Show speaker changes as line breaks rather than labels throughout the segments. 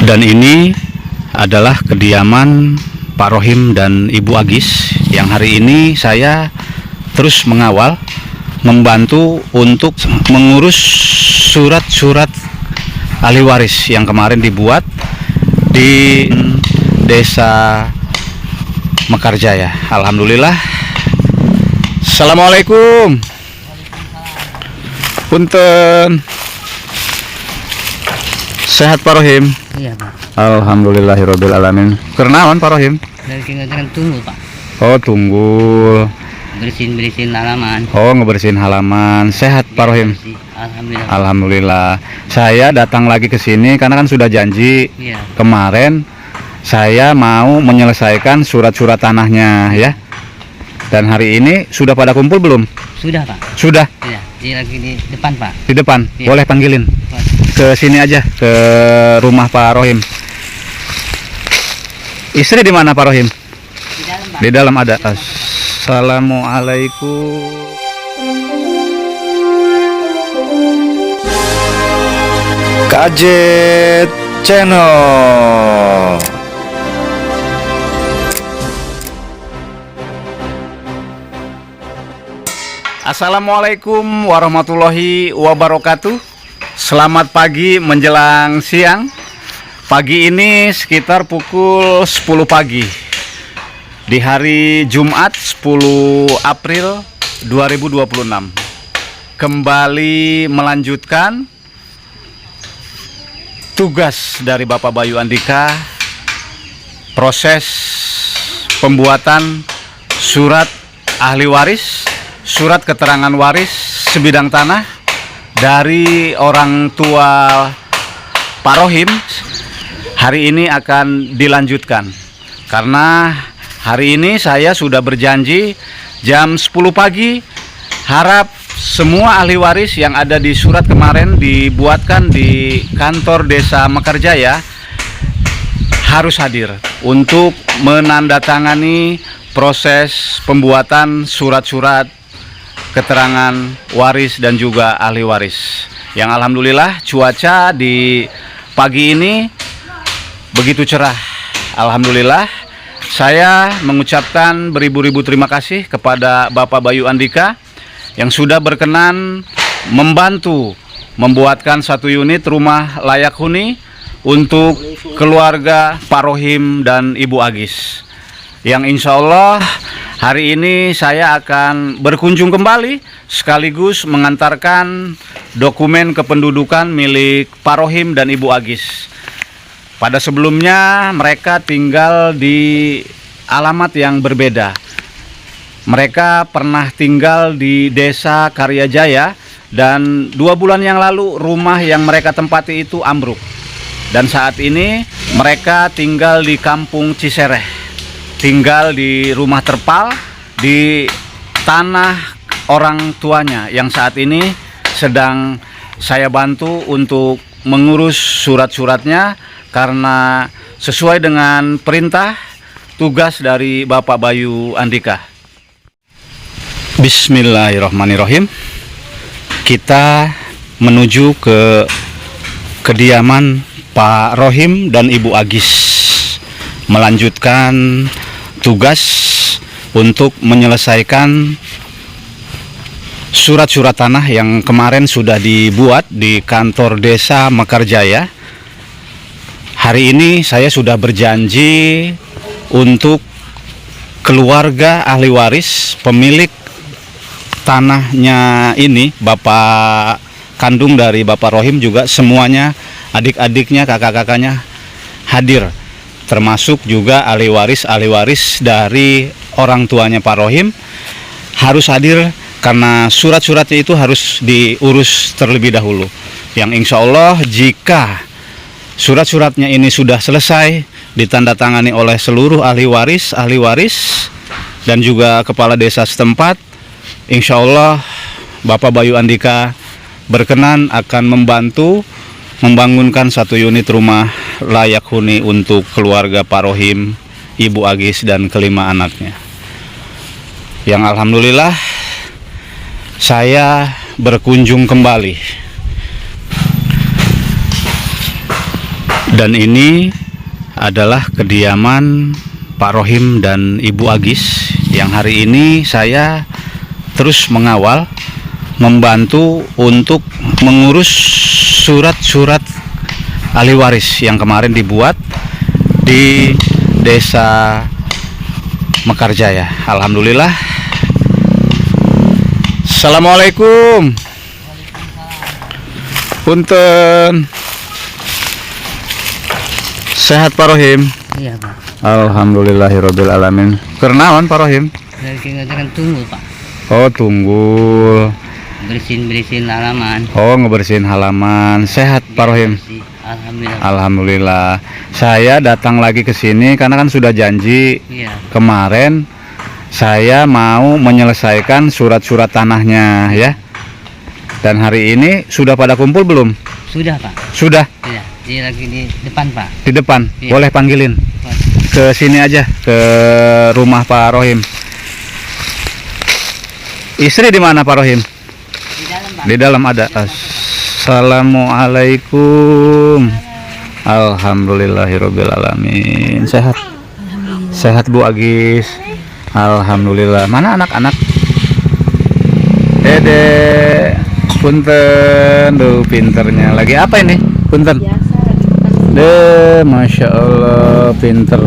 Dan ini adalah kediaman Pak Rohim dan Ibu Agis yang hari ini saya terus mengawal, membantu untuk mengurus surat-surat ahli waris yang kemarin dibuat di Desa Mekarjaya. Alhamdulillah. Assalamualaikum. Punten. Sehat Pak Rohim?
Iya Pak.
Alhamdulillahirabbil alamin. Kenaon Pak Rohim?
Dari tinggal tunggu Pak.
Oh, tunggul.
Bersihin halaman.
Oh, ngebersihin halaman. Sehat Pak Rohim?
Alhamdulillah.
Alhamdulillah. Saya datang lagi ke sini karena kan sudah janji
Iya.
kemarin saya mau menyelesaikan surat-surat tanahnya ya. Dan hari ini sudah pada kumpul belum?
Sudah Pak.
Sudah.
Iya. Dia lagi di depan Pak.
Di depan.
Iya.
Boleh panggilin ke sini aja, ke rumah Pak Rohim. Istri di mana Pak Rohim?
Di dalam Pak.
Di dalam ada. Assalamualaikum. Kajet Channel. Assalamualaikum warahmatullahi wabarakatuh. Selamat pagi menjelang siang. Pagi ini sekitar pukul 10 pagi di hari Jumat 10 April 2026. Kembali melanjutkan tugas dari Bapak Bayu Andika, proses pembuatan surat ahli waris, surat keterangan waris sebidang tanah dari orang tua Pak Rohim. Hari ini akan dilanjutkan karena hari ini saya sudah berjanji jam 10 pagi harap semua ahli waris yang ada di surat kemarin dibuatkan di kantor Desa Mekarjaya harus hadir untuk menandatangani proses pembuatan surat-surat keterangan waris dan juga ahli waris. Yang alhamdulillah cuaca di pagi ini begitu cerah. Alhamdulillah, saya mengucapkan beribu-ribu terima kasih kepada Bapak Bayu Andika yang sudah berkenan membantu membuatkan satu unit rumah layak huni untuk keluarga Pak Rohim dan Ibu Agis. Yang insya Allah hari ini saya akan berkunjung kembali sekaligus mengantarkan dokumen kependudukan milik Pak Rohim dan Ibu Agis. Pada sebelumnya mereka tinggal di alamat yang berbeda. Mereka pernah tinggal di Desa Karyajaya dan 2 bulan yang lalu rumah yang mereka tempati itu ambruk. Dan saat ini mereka tinggal di Kampung Cisereh, tinggal di rumah terpal di tanah orang tuanya yang saat ini sedang saya bantu untuk mengurus surat-suratnya karena sesuai dengan perintah tugas dari Bapak Bayu Andika. Bismillahirrahmanirrahim. Kita menuju ke kediaman Pak Rohim dan Ibu Agis, melanjutkan tugas untuk menyelesaikan surat-surat tanah yang kemarin sudah dibuat di kantor Desa Mekarjaya. Hari ini saya sudah berjanji untuk keluarga ahli waris pemilik tanahnya ini, bapak kandung dari Bapak Rohim juga semuanya, adik-adiknya, kakak-kakaknya hadir, termasuk juga ahli waris dari orang tuanya Pak Rohim harus hadir karena surat-suratnya itu harus diurus terlebih dahulu. Yang insya Allah jika surat-suratnya ini sudah selesai ditandatangani oleh seluruh ahli waris dan juga kepala desa setempat, insya Allah Bapak Bayu Andika berkenan akan membantu membangunkan satu unit rumah layak huni untuk keluarga Pak Rohim, Ibu Agis dan kelima anaknya. Yang alhamdulillah saya berkunjung kembali Dan ini adalah kediaman Pak Rohim dan Ibu Agis yang hari ini saya terus mengawal, membantu untuk mengurus surat-surat ahli waris yang kemarin dibuat di Desa Mekarjaya. Alhamdulillah. Assalamualaikum. Punten. Sehat Pak Rohim?
Iya Pak.
Alhamdulillahirabbil alamin. Kenaon Pak Rohim?
Dari kita tunggu Pak.
Oh, tunggu.
Bersihin halaman.
Oh, ngebersihin halaman. Sehat Pak Rohim?
Alhamdulillah.
Alhamdulillah. Saya datang lagi ke sini karena kan sudah janji
Iya.
kemarin saya mau menyelesaikan surat-surat tanahnya ya. Dan hari ini sudah pada kumpul belum?
Sudah Pak.
Sudah
Iya. Dia lagi di depan Pak.
di depan.
Iya.
Boleh panggilin ke sini aja, ke rumah Pak Rohim. Istri di mana Pak Rohim?
Di dalam Pak.
Di dalam ada. Assalamualaikum. Alhamdulillahirabbil alamin. Sehat. Sehat Bu Agis. Alhamdulillah. Mana anak-anak? Dede. Punten. Duh, pinternya. Lagi apa ini? Punten. Deh, Masya Allah, pinter.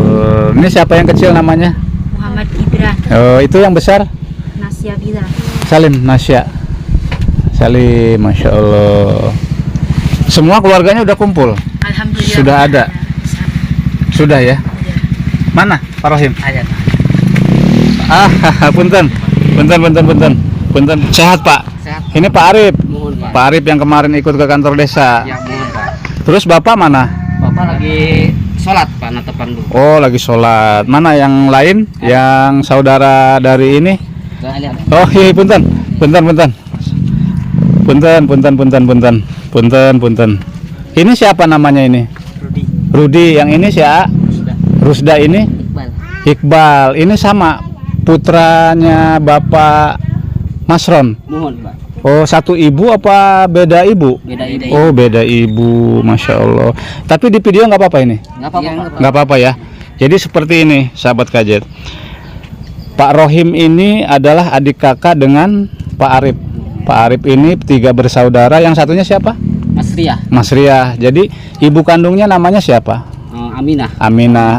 Ini siapa yang kecil namanya?
Muhammad Ibra,
Oh, itu yang besar?
Nasya Bila.
Salim, Nasya. Salim, Masya Allah. Semua keluarganya udah kumpul?
Alhamdulillah.
Sudah ada? Sudah ya? Mana Pak Rohim?
Ada Pak.
Punten. Punten. Sehat Pak?
Sehat.
Ini Pak Arif.
Mohon Pak.
Pak Arif yang kemarin ikut ke kantor desa.
Ya mohon Pak.
Terus Bapak mana?
Bapak lagi sholat Pak, natepan dulu.
Oh, lagi sholat. Mana yang lain? Yang saudara dari ini?
Lihat.
Oh iya, punten. Ini siapa namanya ini? Rudi. Yang ini siapa? Rusda. Ini
Iqbal.
Iqbal. Ini sama putranya Bapak Masron.
Mohon Pak.
Oh, satu ibu apa beda ibu?
Beda ide.
Oh, beda ibu. Masya Allah. Tapi di video nggak apa-apa ini?
Nggak apa-apa Pak.
Nggak apa-apa ya. Jadi seperti ini, sahabat Kajet. Pak Rohim ini adalah adik kakak dengan Pak Arif. Pak Arif ini 3 bersaudara. Yang satunya siapa?
Mas Ria.
Mas Riah. Jadi ibu kandungnya namanya siapa?
Aminah.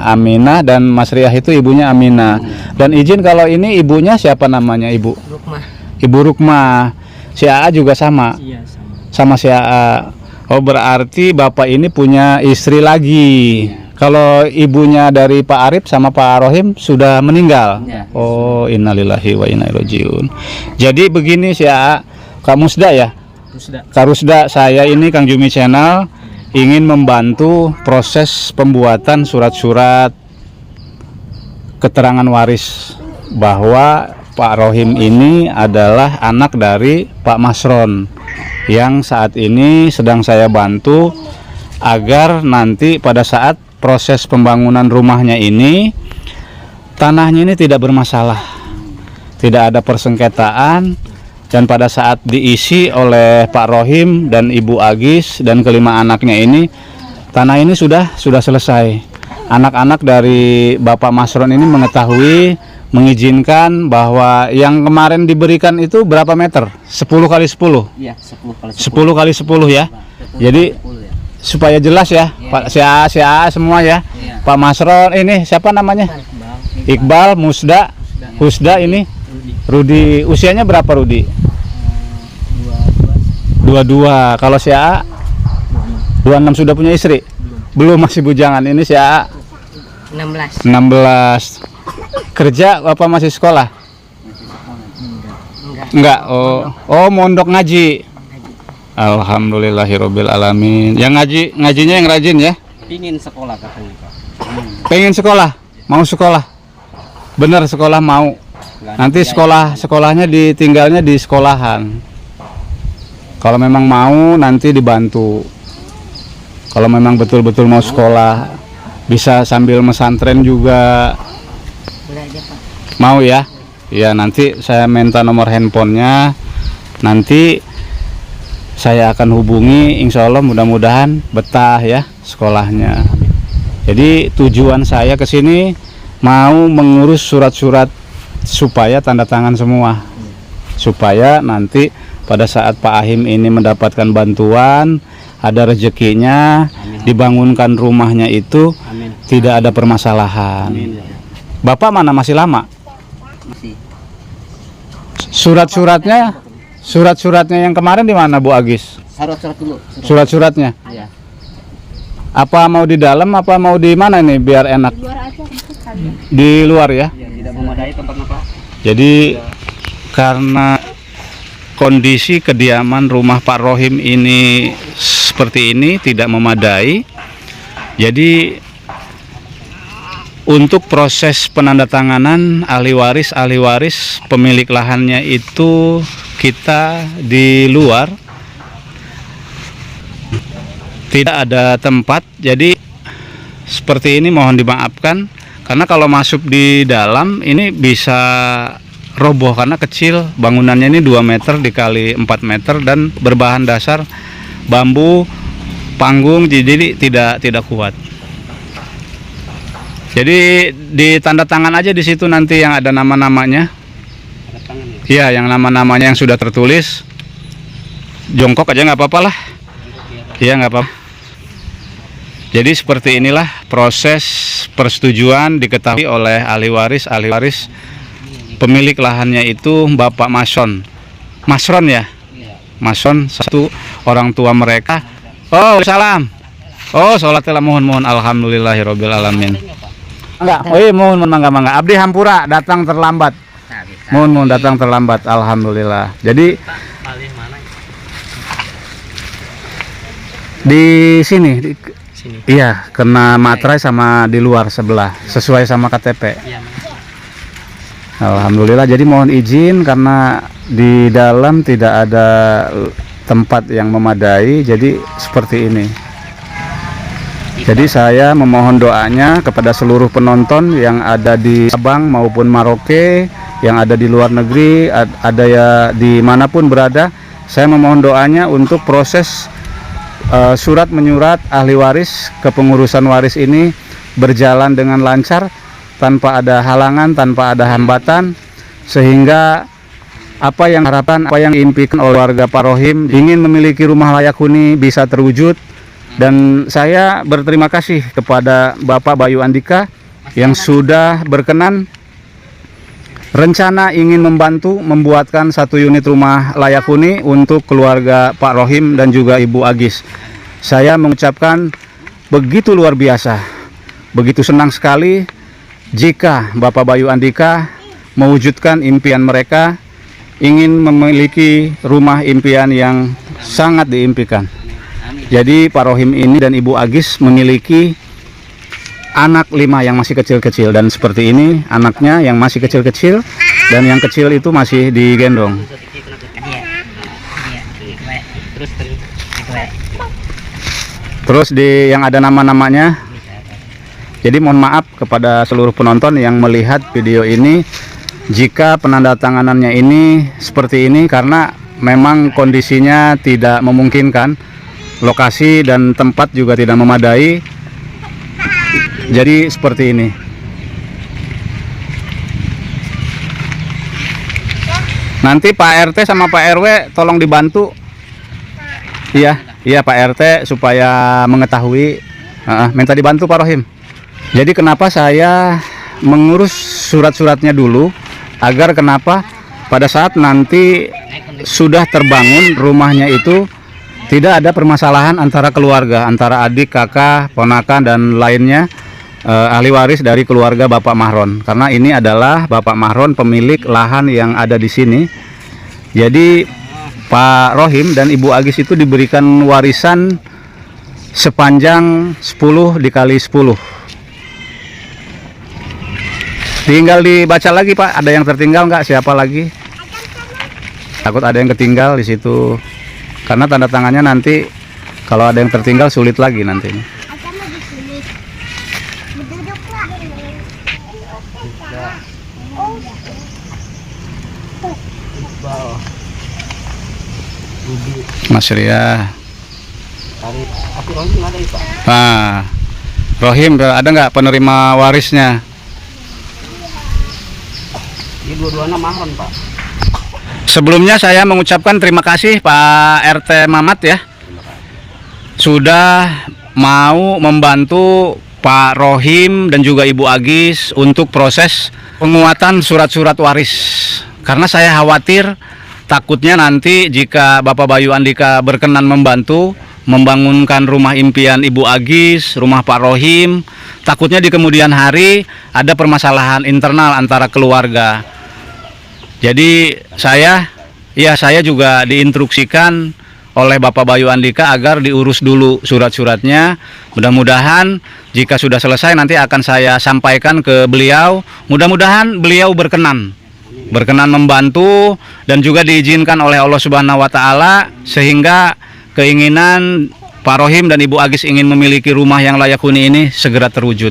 Aminah dan Mas Riah itu ibunya Aminah. Dan izin kalau ini ibunya siapa namanya ibu?
Rukmah.
Ibu Rukmah. Si AA juga sama.
Iya sama.
Sama si AA. Oh, berarti bapak ini punya istri lagi. Kalau ibunya dari Pak Arif sama Pak Rohim sudah meninggal.
Ya.
Oh, innalillahi wa inna ilaihi rajiun. Jadi begini si AA, Kak Musda ya? Kak Rusda, saya ini Kang Jumi Channel ingin membantu proses pembuatan surat-surat keterangan waris bahwa Pak Rohim ini adalah anak dari Pak Masron yang saat ini sedang saya bantu agar nanti pada saat proses pembangunan rumahnya ini tanahnya ini tidak bermasalah, tidak ada persengketaan, dan pada saat diisi oleh Pak Rohim dan Ibu Agis dan kelima anaknya ini, tanah ini sudah selesai. Anak-anak dari Bapak Masron ini mengetahui, mengizinkan bahwa yang kemarin diberikan itu berapa meter? 10 kali 10?
Iya, 10 kali
10 kali 10 ya. Jadi supaya jelas ya, Pak si A semua ya. Pak Masron ini siapa namanya? Iqbal, Musda, Husda ini Rudi. Usianya berapa Rudi? 22. Kalau si A 26 sudah punya istri? Belum, masih bujangan. Ini si A
16.
16. Kerja apa masih sekolah? Enggak. Oh, mondok ngaji. Alhamdulillahirabbil alamin. Yang ngajinya yang rajin ya?
Pingin sekolah katanya Pak.
Pengen sekolah? Mau sekolah? Bener sekolah mau. Nanti sekolahnya ditinggalnya di sekolahan. Kalau memang mau nanti dibantu. Kalau memang betul-betul mau sekolah, bisa sambil mesantren juga.
Boleh aja Pak.
Mau ya? Ya, nanti saya minta nomor handphonenya. Nanti saya akan hubungi, insya Allah mudah-mudahan betah ya. sekolahnya. Jadi tujuan saya ke sini mau mengurus surat-surat supaya tanda tangan semua, supaya nanti pada saat Pak Ahim ini mendapatkan bantuan, ada rezekinya, dibangunkan rumahnya itu
Amin.
tidak ada permasalahan.
Amin.
Bapak mana masih lama?
Masih.
Surat-suratnya yang kemarin di mana Bu Agis?
Surat-surat dulu.
Surat-suratnya.
Iya.
Apa mau di dalam apa mau di mana nih biar enak?
Di luar aja itu kali.
Di luar ya.
Ya, tidak memadai tempatnya Pak.
Jadi karena kondisi kediaman rumah Pak Rohim ini seperti ini tidak memadai. Jadi untuk proses penandatanganan ahli waris pemilik lahannya itu kita di luar, tidak ada tempat. Jadi seperti ini mohon dimaafkan karena kalau masuk di dalam ini bisa roboh karena kecil, bangunannya ini 2 meter dikali 4 meter dan berbahan dasar bambu panggung, jadi tidak kuat. Jadi ditanda tangan aja di situ nanti yang ada nama-namanya.
Ada tangan ya.
Iya, yang nama-namanya yang sudah tertulis. Jongkok aja nggak apa-apa lah. Iya, nggak apa-apa. Jadi seperti inilah proses persetujuan diketahui oleh ahli waris pemilik lahannya itu Bapak Masron ya. Masron, satu orang tua mereka. Oh, salam. Oh, sholatlah mohon alhamdulillahirabbil alamin. Enggak, oh iya mohon mangga. Abdi hampura datang terlambat. Mohon datang terlambat, alhamdulillah. Jadi di sini, iya, kena materai sama di luar sebelah, sesuai sama KTP. Alhamdulillah. Jadi mohon izin karena di dalam tidak ada tempat yang memadai, jadi seperti ini. Jadi saya memohon doanya kepada seluruh penonton yang ada di Sabang maupun Maroke, yang ada di luar negeri, ada ya dimanapun berada. Saya memohon doanya untuk proses surat menyurat ahli waris kepengurusan waris ini berjalan dengan lancar, tanpa ada halangan, tanpa ada hambatan, sehingga apa yang diimpikan oleh warga Pak Rohim ingin memiliki rumah layak huni bisa terwujud. Dan saya berterima kasih kepada Bapak Bayu Andika yang sudah berkenan rencana ingin membantu membuatkan 1 unit rumah layak huni untuk keluarga Pak Rohim dan juga Ibu Agis. Saya mengucapkan begitu luar biasa, begitu senang sekali jika Bapak Bayu Andika mewujudkan impian mereka, ingin memiliki rumah impian yang sangat diimpikan. Jadi Pak Rohim ini dan Ibu Agis memiliki anak 5 yang masih kecil-kecil, dan seperti ini anaknya yang masih kecil-kecil dan yang kecil itu masih digendong. Terus di yang ada nama-namanya. Jadi mohon maaf kepada seluruh penonton yang melihat video ini jika penandatanganannya ini seperti ini, karena memang kondisinya tidak memungkinkan. Lokasi dan tempat juga tidak memadai. Jadi seperti ini. Nanti Pak RT sama Pak RW tolong dibantu. Iya Pak RT supaya mengetahui. Minta dibantu Pak Rohim. Jadi kenapa saya mengurus surat-suratnya dulu, agar kenapa pada saat nanti sudah terbangun rumahnya itu tidak ada permasalahan antara keluarga, antara adik, kakak, ponakan dan lainnya, ahli waris dari keluarga Bapak Mahron. Karena ini adalah Bapak Mahron pemilik lahan yang ada di sini. Jadi Pak Rohim dan Ibu Agis itu diberikan warisan sepanjang 10 dikali 10. Tinggal dibaca lagi Pak, ada yang tertinggal nggak? Siapa lagi? Takut ada yang ketinggal di situ. Karena tanda tangannya nanti kalau ada yang tertinggal sulit lagi nanti. Mas Ria.
Dari tapi Rohim nggak ada ya Pak.
Nah, Rohim ada nggak penerima warisnya?
Ini dua-duanya mahron Pak.
Sebelumnya saya mengucapkan terima kasih Pak RT Mamat ya, sudah mau membantu Pak Rohim dan juga Ibu Agis untuk proses penguatan surat-surat waris. Karena saya khawatir takutnya nanti jika Bapak Bayu Andika berkenan membantu membangunkan rumah impian Ibu Agis, rumah Pak Rohim, takutnya di kemudian hari ada permasalahan internal antara keluarga. Jadi saya juga diinstruksikan oleh Bapak Bayu Andika agar diurus dulu surat-suratnya. Mudah-mudahan jika sudah selesai nanti akan saya sampaikan ke beliau. Mudah-mudahan beliau berkenan membantu dan juga diizinkan oleh Allah Subhanahu wa taala sehingga keinginan Pak Rohim dan Ibu Agis ingin memiliki rumah yang layak huni ini segera terwujud.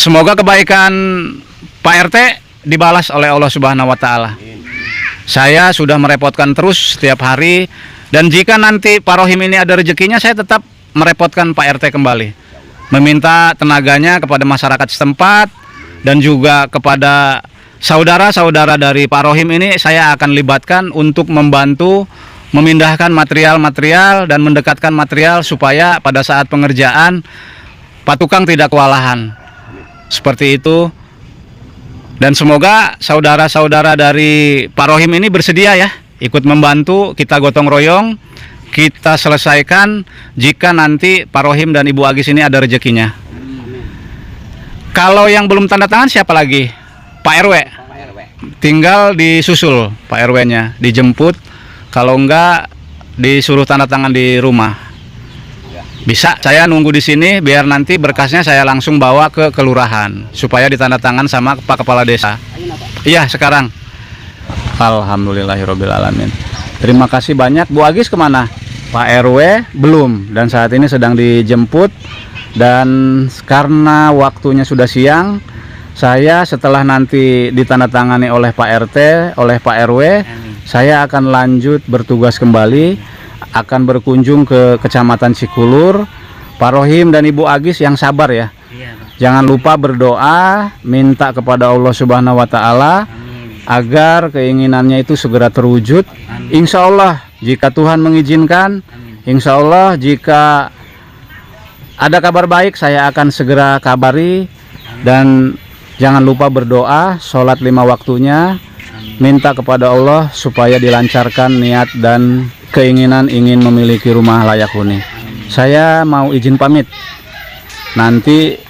Semoga kebaikan Pak RT dibalas oleh Allah Subhanahu wa taala. Saya sudah merepotkan terus setiap hari, dan jika nanti Pak Rohim ini ada rezekinya, saya tetap merepotkan Pak RT kembali, meminta tenaganya kepada masyarakat setempat dan juga kepada saudara-saudara dari Pak Rohim ini saya akan libatkan untuk membantu memindahkan material-material dan mendekatkan material supaya pada saat pengerjaan Pak Tukang tidak kewalahan. Seperti itu. Dan semoga saudara-saudara dari Pak Rohim ini bersedia ya ikut membantu, kita gotong royong, kita selesaikan jika nanti Pak Rohim dan Ibu Agis ini ada rezekinya. Kalau yang belum tanda tangan siapa lagi? Pak RW. Tinggal disusul Pak RW-nya, dijemput. Kalau enggak disuruh tanda tangan di rumah. Bisa, saya nunggu di sini biar nanti berkasnya saya langsung bawa ke kelurahan supaya ditanda tangan sama Pak Kepala Desa. Iya, sekarang. Alhamdulillahirabbil alamin. Terima kasih banyak. Bu Agis kemana? Pak RW belum, dan saat ini sedang dijemput. Dan karena waktunya sudah siang, saya setelah nanti ditandatangani oleh Pak RT, oleh Pak RW, saya akan lanjut bertugas kembali, akan berkunjung ke Kecamatan Cikulur. Pak Rohim dan Ibu Agis yang sabar ya. Jangan lupa berdoa, minta kepada Allah Subhanahu wa taala agar keinginannya itu segera terwujud. Insya Allah jika Tuhan mengizinkan, insya Allah jika ada kabar baik saya akan segera kabari. Dan jangan lupa berdoa, sholat 5 waktunya, minta kepada Allah supaya dilancarkan niat dan keinginan ingin memiliki rumah layak huni. Saya mau izin pamit. Nanti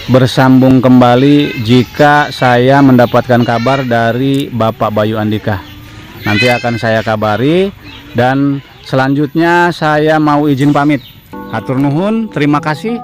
bersambung kembali jika saya mendapatkan kabar dari Bapak Bayu Andika. Nanti akan saya kabari, dan selanjutnya saya mau izin pamit. Hatur nuhun, terima kasih.